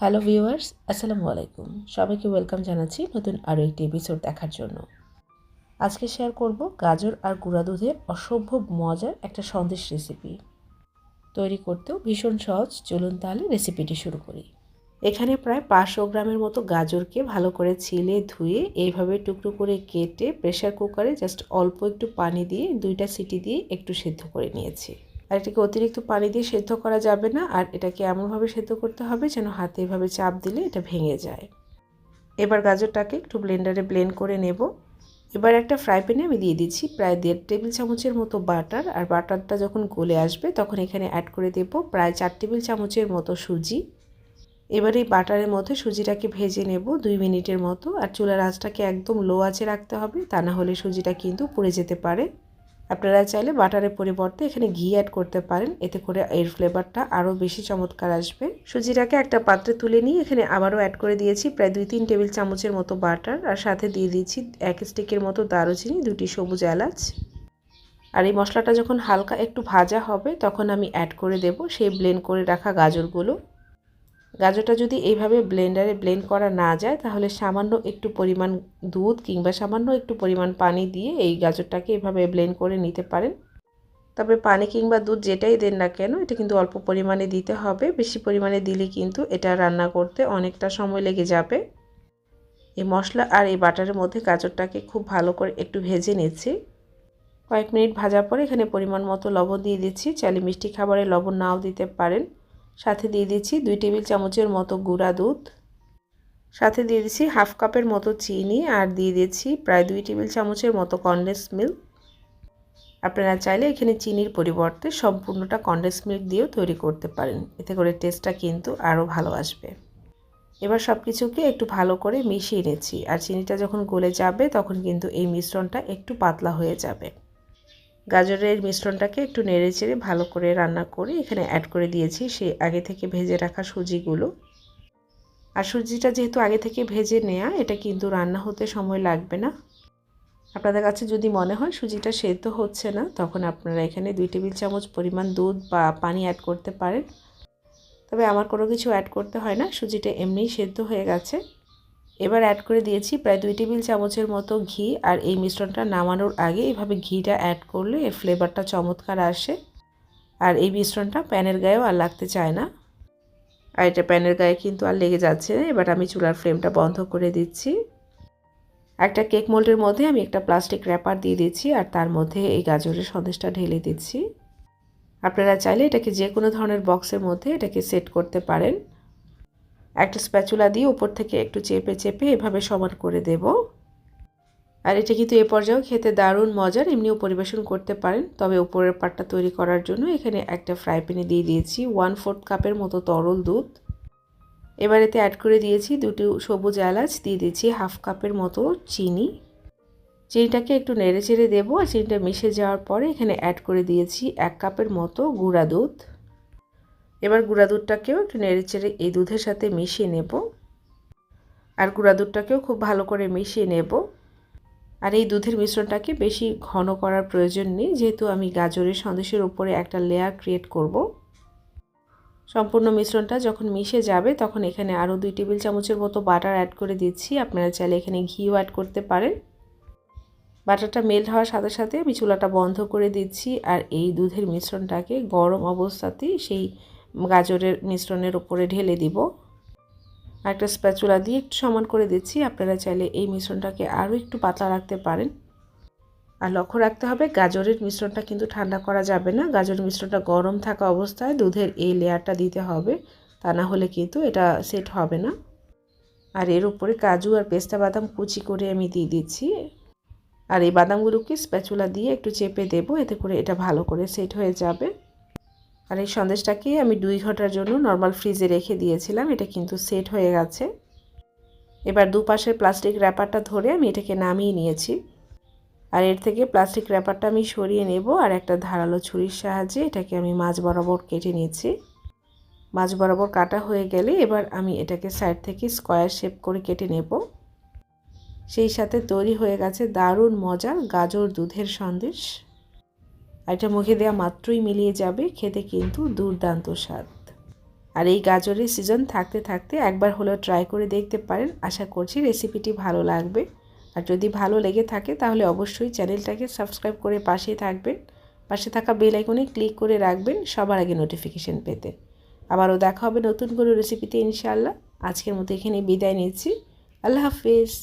Hello viewers, আসসালামু আলাইকুম। সবাইকে ওয়েলকাম জানাচ্ছি নতুন আরও একটি এপিসোড দেখার জন্য। আজকে শেয়ার করব গাজর আর গুঁড়া দুধের অসম্ভব মজার একটা সন্দেশ রেসিপি। তৈরি করতেও ভীষণ সহজ। চলুন তাহলে রেসিপিটি শুরু করি। এখানে প্রায় 500 গ্রামের মতো গাজরকে ভালো করে ছিলে ধুয়ে এইভাবে টুকরো করে কেটে প্রেসার কুকারে জাস্ট অল্প একটু পানি দিয়ে 2টা সিটি দিয়ে একটু সেদ্ধ করে নিয়েছি। আর এটাকে অতিরিক্ত পানি দিয়ে সেদ্ধ করা যাবে না, আর এটাকে এমনভাবে সেদ্ধ করতে হবে যেন হাতে এভাবে চাপ দিলে এটা ভেঙে যায়। এবার গাজরটাকে একটু ব্লেন্ডারে ব্লেন্ড করে নেব। এবার একটা ফ্রাই প্যানে আমি দিয়ে দিচ্ছি প্রায় 1.5 টেবিল চামচের মতো বাটার। আর বাটারটা যখন গলে আসবে তখন এখানে অ্যাড করে দেব প্রায় 4 টেবিল চামচের মতো সুজি। এবার এই বাটারের মধ্যে সুজিটাকে ভেজে নেব 2 মিনিটের মতো। আর চুলার আঁচটাকে একদম লো আঁচে রাখতে হবে, তা না হলে সুজিটা কিন্তু পুড়ে যেতে পারে। আপনারা চাইলে বাটারের পরিবর্তে এখানে ঘি অ্যাড করতে পারেন, এতে করে এর ফ্লেভারটা আরও বেশি চমৎকার আসবে। সুজিটাকে একটা পাত্রে তুলে নিয়ে এখানে আবারও অ্যাড করে দিয়েছি প্রায় 2-3 টেবিল চামচের মতো বাটার। আর সাথে দিয়ে দিচ্ছি 1 স্টিকের মতো দারুচিনি, 2টি সবুজ এলাচ। আর এই মশলাটা যখন হালকা একটু ভাজা হবে তখন আমি অ্যাড করে দেব সেই ব্লেন্ড করে রাখা গাজরগুলো। গাজরটা যদি এইভাবে ব্লেন্ডারে ব্লেন্ড করা না যায় তাহলে সামান্য একটু পরিমাণ দুধ কিংবা সামান্য একটু পরিমাণ পানি দিয়ে এই গাজরটাকে এভাবে ব্লেন্ড করে নিতে পারেন। তবে পানি কিংবা দুধ যেটাই দেন না কেন এটা কিন্তু অল্প পরিমাণে দিতে হবে। বেশি পরিমাণে দিলে কিন্তু এটা রান্না করতে অনেকটা সময় লেগে যাবে। এই মশলা আর এই বাটারের মধ্যে গাজরটাকে খুব ভালো করে একটু ভেজে নিচ্ছি। কয়েক মিনিট ভাজার পরে এখানে পরিমাণ মতো লবণ দিয়ে দিচ্ছি। চাইলে মিষ্টি খাবারে লবণ নাও দিতে পারেন। সাথে দিয়ে দিচ্ছি 2 টেবিল চামচের মতো গুঁড়া দুধ। সাথে দিয়ে দিচ্ছি হাফ কাপের মতো চিনি, আর দিয়ে দিচ্ছি প্রায় 2 টেবিল চামচের মতো কনডেন্স মিল্ক। আপনারা চাইলে এখানে চিনির পরিবর্তে সম্পূর্ণটা কনডেন্স মিল্ক দিয়েও তৈরি করতে পারেন, এতে করে টেস্টটা কিন্তু আরও ভালো আসবে। এবার সব কিছুকে একটু ভালো করে মিশিয়ে নিচ্ছি। আর চিনিটা যখন গলে যাবে তখন কিন্তু এই মিশ্রণটা একটু পাতলা হয়ে যাবে। গাজরের মিশ্রণটাকে একটু নেড়েচেড়ে ভালো করে রান্না করে এখানে অ্যাড করে দিয়েছি সেই আগে থেকে ভেজে রাখা সুজিগুলো। আর সুজিটা যেহেতু আগে থেকে ভেজে নেওয়া, এটা কিন্তু রান্না হতে সময় লাগবে না। আপনাদের কাছে যদি মনে হয় সুজিটা সেদ্ধ হচ্ছে না, তখন আপনারা এখানে 2 টেবিল চামচ পরিমাণ দুধ বা পানি অ্যাড করতে পারেন। তবে আমার কোনো কিছু অ্যাড করতে হয় না, সুজিটা এমনিই সেদ্ধ হয়ে গেছে। এবার অ্যাড করে দিয়েছি প্রায় 2 টেবিল চামচের মতো ঘি। আর এই মিশ্রণটা নামানোর আগে এভাবে ঘিটা অ্যাড করলে এর ফ্লেভারটা চমৎকার আসে। আর এই মিশ্রণটা প্যানের গায়েও আর লাগতে চায় না। আর এটা প্যানের গায়ে কিন্তু আর লেগে যাচ্ছে না। এবার আমি চুলার ফ্লেমটা বন্ধ করে দিচ্ছি। একটা কেক মোল্ডের মধ্যে আমি একটা প্লাস্টিক র্যাপার দিয়ে দিচ্ছি, আর তার মধ্যে এই গাজরের সন্দেশটা ঢেলে দিচ্ছি। আপনারা চাইলে এটাকে যে কোনো ধরনের বক্সের মধ্যে এটাকে সেট করতে পারেন। একটা স্প্যাচুলা দিয়ে উপর থেকে একটু চেপে চেপে এভাবে সমান করে দেব। আর এটা কিন্তু এ পর্যায়েও খেতে দারুণ মজার, এমনিও পরিবেশন করতে পারেন। তবে উপরের পাটটা তৈরি করার জন্য এখানে একটা ফ্রাই প্যানে দিয়ে দিয়েছি 1/4 কাপের মতো তরল দুধ। এবার এতে অ্যাড করে দিয়েছি 2টি সবুজ এলাচ, দিয়ে দিচ্ছি হাফ কাপের মতো চিনি। চিনিটাকে একটু নেড়ে চেড়ে দেবো। আর চিনিটা মিশে যাওয়ার পরে এখানে অ্যাড করে দিয়েছি 1 কাপের মতো গুঁড়া দুধ। এবার গুঁড়া দুধটাকেও একটু নেড়ে চেড়ে এই দুধের সাথে মিশিয়ে নেব। আর গুঁড়া দুধটাকেও খুব ভালো করে মিশিয়ে নেব। আর এই দুধের মিশ্রণটাকে বেশি ঘন করার প্রয়োজন নেই, যেহেতু আমি গাজরের সন্দেশের উপরে একটা লেয়ার ক্রিয়েট করব। সম্পূর্ণ মিশ্রণটা যখন মিশে যাবে তখন এখানে আরও 2 টেবিল চামচের মতো বাটার অ্যাড করে দিচ্ছি। আপনারা চাইলে এখানে ঘিও অ্যাড করতে পারেন। বাটারটা মেল্ট হওয়ার সাথে সাথে আমি চুলাটা বন্ধ করে দিচ্ছি। আর এই দুধের মিশ্রণটাকে গরম অবস্থাতেই সেই গাজরের মিশ্রণের উপরে ঢেলে দিব। আর একটা স্প্যাচুলা দিয়ে একটু সমান করে দিচ্ছি। আপনারা চাইলে এই মিশ্রণটাকে আরও একটু পাতলা রাখতে পারেন। আর লক্ষ্য রাখতে হবে গাজরের মিশ্রণটা কিন্তু ঠান্ডা করা যাবে না। গাজরের মিশ্রণটা গরম থাকা অবস্থায় দুধের এই লেয়ারটা দিতে হবে, তা না হলে কিন্তু এটা সেট হবে না। আর এর উপরে কাজু আর পেস্তা বাদাম কুচি করে আমি দিয়ে দিচ্ছি। আর এই বাদামগুলোকে স্প্যাচুলা দিয়ে একটু চেপে দেবো, এতে করে এটা ভালো করে সেট হয়ে যাবে। আর এই সন্দেশটাকে আমি 2 ঘন্টার জন্য নর্মাল ফ্রিজে রেখে দিয়েছিলাম, এটা কিন্তু সেট হয়ে গেছে। এবার দুপাশের প্লাস্টিক র্যাপারটা ধরে আমি এটাকে নামিয়ে নিয়েছি। আর এর থেকে প্লাস্টিক র্যাপারটা আমি সরিয়ে নেব। আর একটা ধারালো ছুরির সাহায্যে এটাকে আমি মাঝ বরাবর কেটে নিয়েছি। মাঝ বরাবর কাটা হয়ে গেলে এবার আমি এটাকে সাইড থেকে স্কোয়ার শেপ করে কেটে নেব। সেই সাথে তৈরি হয়ে গেছে দারুণ মজার গাজর দুধের সন্দেশ। এটা মুখে দেওয়া মাত্রই মিলিয়ে যাবে, খেতে কিন্তু দুর্দান্ত স্বাদ। আর এই গাজরের সিজন থাকতে থাকতে একবার হলেও ট্রাই করে দেখতে পারেন। আশা করছি রেসিপিটি ভালো লাগবে। আর যদি ভালো লেগে থাকে তাহলে অবশ্যই চ্যানেলটাকে সাবস্ক্রাইব করে পাশেই থাকবেন। পাশে থাকা বেল আইকনে ক্লিক করে রাখবেন সবার আগে নোটিফিকেশন পেতে। আবারও দেখা হবে নতুন কোনো রেসিপিতে ইনশাআল্লাহ। আজকের মতো এখানে বিদায় নিচ্ছি। আল্লাহ হাফিজ।